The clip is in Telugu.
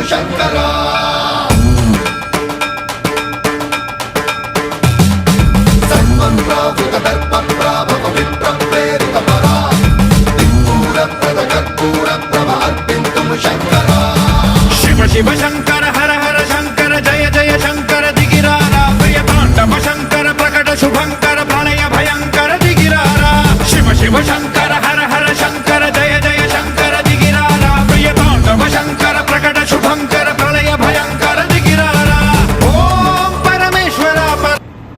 శంకరా సన్మన్రావృత దర్ప ప్రాభవ విప్ర ప్రేరిత పరా దిక్పూర ప్రద కర్పూర ప్రభ అర్పింతుం శంకరా శివ శివ శంకర హర హర శంకర జయ జయ శంకర దిగిరారా ప్రియ తాండవ శంకర ప్రకట శుభంకర ప్రళయ భయంకర దిగిరారా శివ శివ శంకర